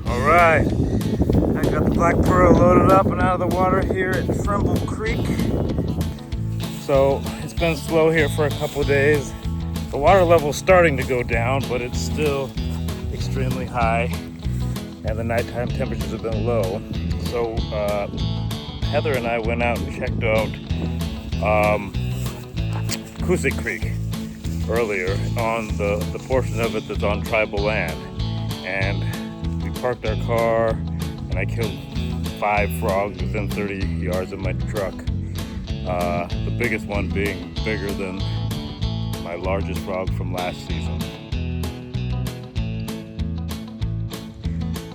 Alright, I got the black pearl loaded up and out of the water here at Trumbull Creek. So it's been slow here for a couple of days. The water level's starting to go down, but it's still extremely high, and the nighttime temperatures have been low. So Heather and I went out and checked out Kusa Creek earlier on the portion of it that's on tribal land, and we parked our car and I killed 5 frogs within 30 yards of my truck. The biggest one being bigger than my largest frog from last season.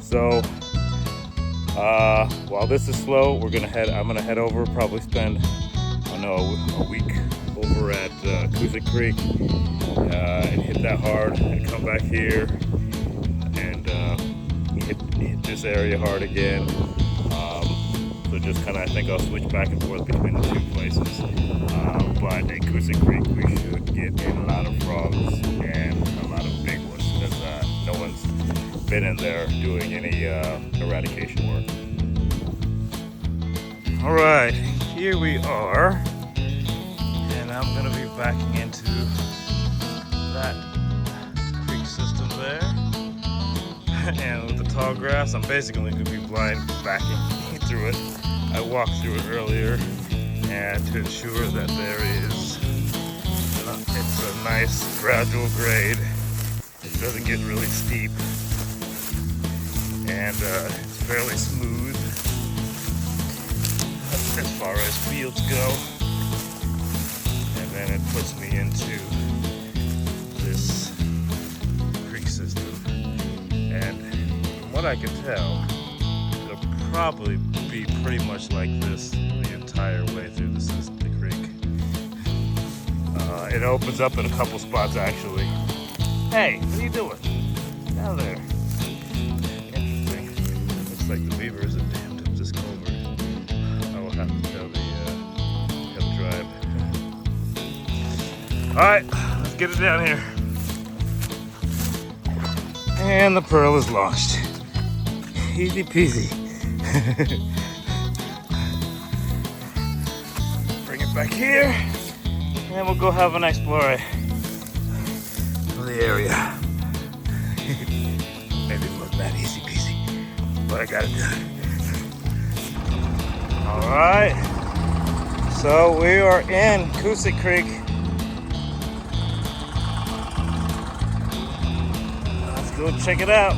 So while this is slow, I'm gonna head over, probably spend a week over at Kusa Creek and hit that hard, and come back here and hit this area hard again. So just kind of, I think I'll switch back and forth between the two places. But at Kusa Creek, we should get in a lot of frogs and a lot of big ones, because no one's been in there doing any eradication work. All right, here we are, and I'm gonna be backing into that creek system there. And with the tall grass, I'm basically gonna be blind backing through it. I walked through it earlier, and to ensure that there is, it's a nice gradual grade. It doesn't get really steep, and it's fairly smooth as far as fields go. And then it puts me into this creek system, and from what I can tell, it'll probably be pretty much like this the entire way through the creek. It opens up in a couple spots actually. Hey, what are you doing down there? Interesting. Looks like the beavers have dammed up this culvert. I will have to tell the tribe. All right, let's get it down here. And the pearl is launched. Easy peasy. Bring it back here, and then we'll go have an explore of the area. Maybe it wasn't that easy peasy, but I got it done. All right, so we are in Kusa Creek. Let's go check it out.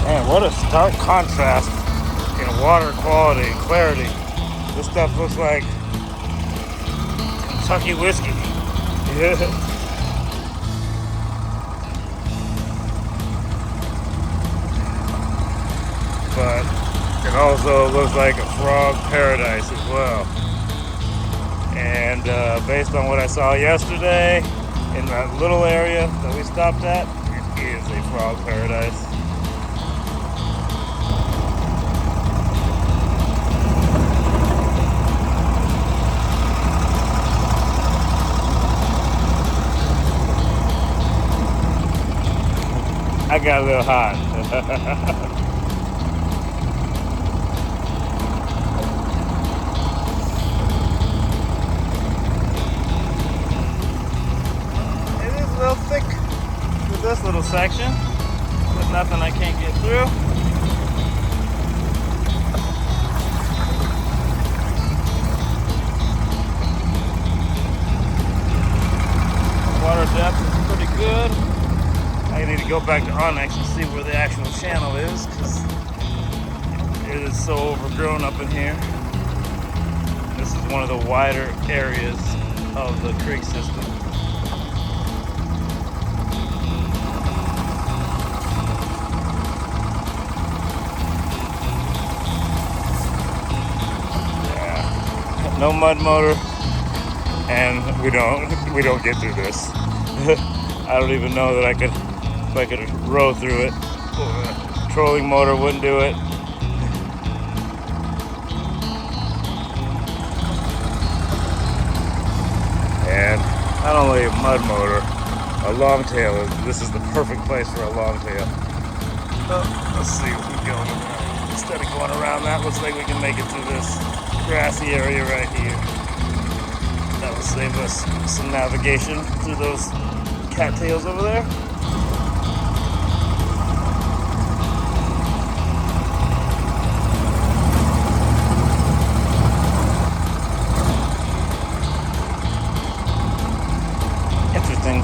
Man, what a stark contrast in water quality and clarity. This stuff looks like Kentucky whiskey. Yeah. But it also looks like a frog paradise as well. And based on what I saw yesterday in that little area that we stopped at, it is a frog paradise. I got a little hot. It is a little thick with this little section. There's nothing I can't get through. Water depth is pretty good. I need to go back to Onyx and see where the actual channel is, because it is so overgrown up in here. This is one of the wider areas of the creek system. Yeah. No mud motor, and we don't get through this. I don't even know that I could row through it. Trolling motor wouldn't do it. mud motor, a longtail. This is the perfect place for a longtail. Let's see if we go. Instead of going around that, looks like we can make it through this grassy area right here. That will save us some navigation through those cattails over there. Interesting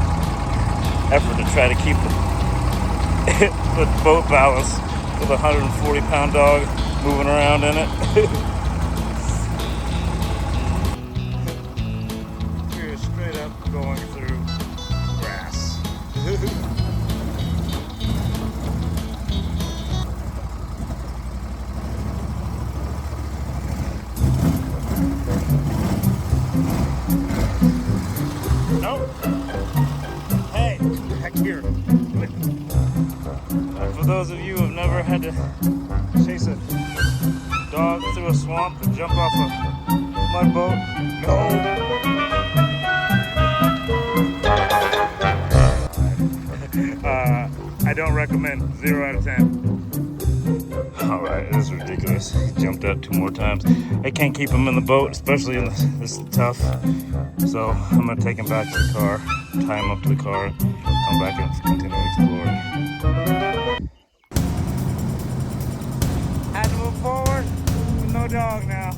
effort to try to keep the boat balance with a 140-pound dog moving around in it. We're straight up going through grass. Nope. Hey, back here. For those of you who have never had to chase a dog through a swamp and jump off a mud boat, no. I don't recommend. 0 out of 10. Alright, this is ridiculous. He jumped out 2 more times. I can't keep him in the boat, especially in this is tough. So I'm gonna take him back to the car, tie him up to the car, come back and continue exploring. Had to move forward with no dog now.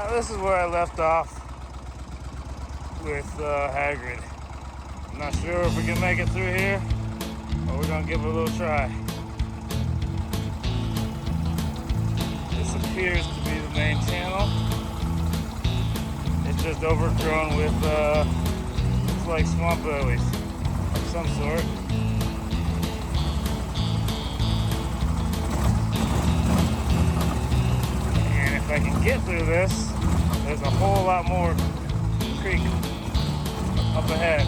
This is where I left off with Hagrid. I'm not sure if we can make it through here, but we're gonna give it a little try. This appears to be the main channel. It's just overgrown with looks like swamp lilies of some sort. And if I can get through this, there's a whole lot more creek up ahead.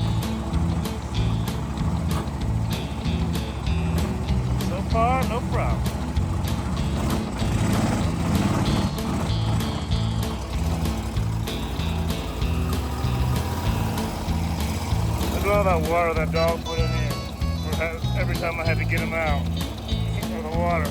So far, no problem. Look at all that water that dog put in here. Every time I had to get him out of the water.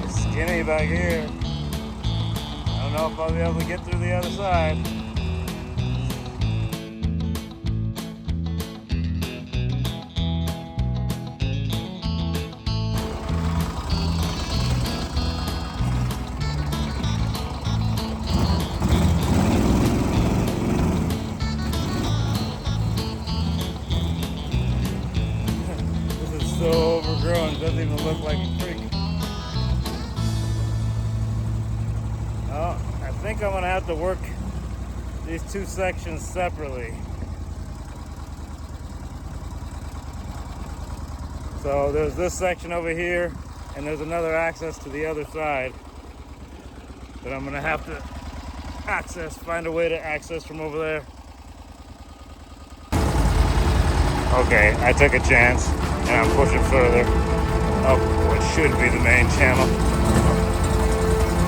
Skinny back here. I don't know if I'll be able to get through the other side. This is so overgrown, it doesn't even look like a creek. I think I'm going to have to work these 2 sections separately. So there's this section over here, and there's another access to the other side that I'm going to have to find a way to access from over there. Okay, I took a chance, and I'm pushing further up what should be the main channel.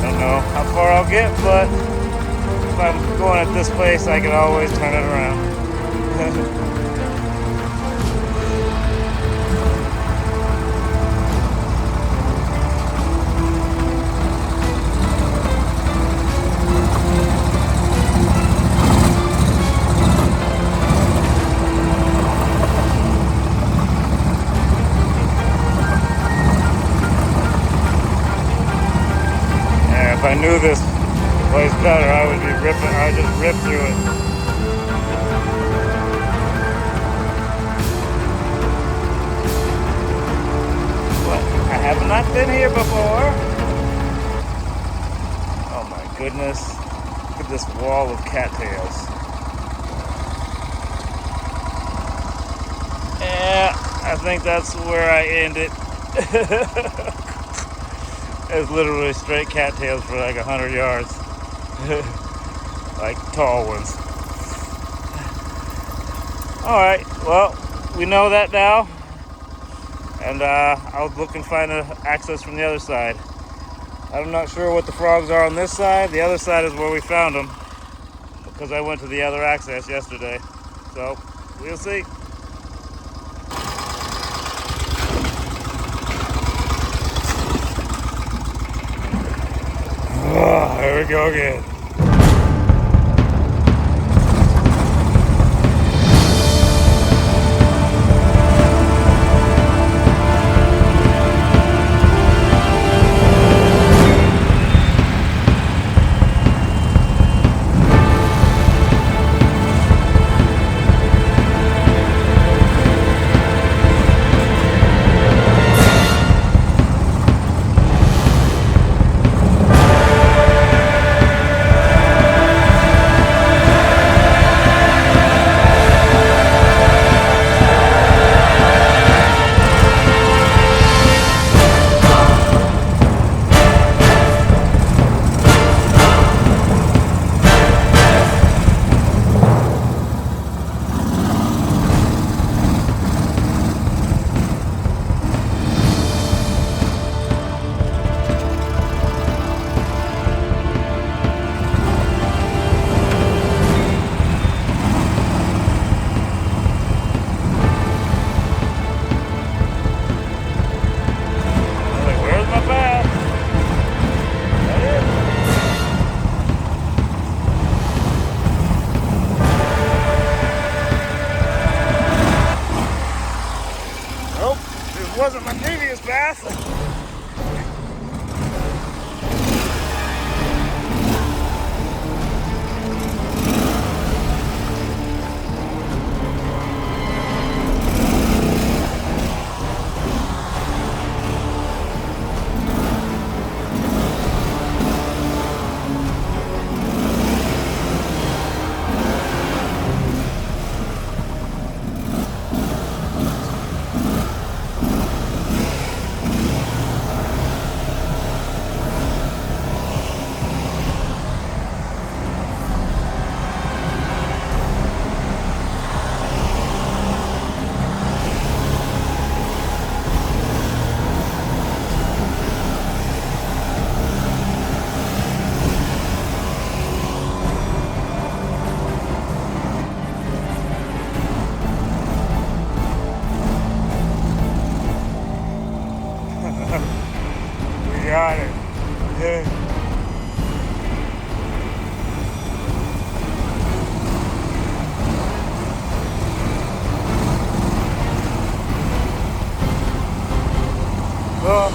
Don't know how far I'll get, but if I'm going at this pace, I can always turn it around. knew this place better, I would just rip through it. But I have not been here before. Oh my goodness. Look at this wall of cattails. Yeah, I think that's where I end it. It's literally straight cattails for like 100 yards. Like tall ones. Alright, well, we know that now. And I'll look and find an access from the other side. I'm not sure what the frogs are on this side. The other side is where we found them, because I went to the other access yesterday. So, we'll see. Oh, here we go again. Wasn't my previous path. Got it. Yeah. Well,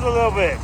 a little bit.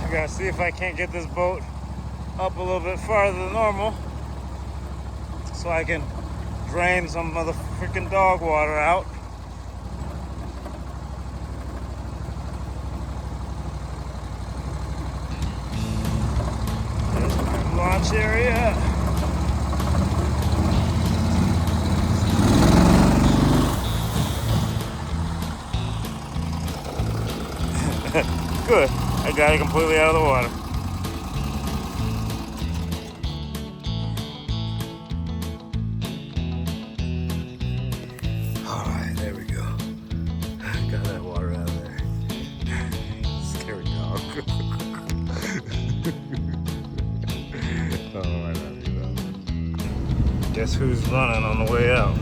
I gotta see if I can't get this boat up a little bit farther than normal so I can drain some of the freaking dog water out. There's my launch area. Good. I got it completely out of the water. Alright, there we go. Got that water out of there. Scary dog. Oh, I love you, though. Guess who's running on the way out?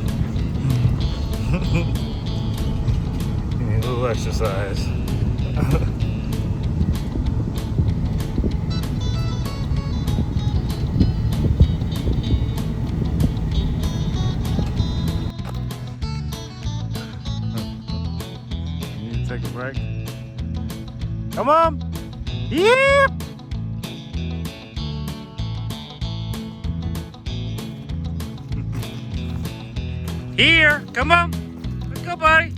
You need a little exercise. Take a break. Come on! Yeah! Here! Come on! Let's go, buddy!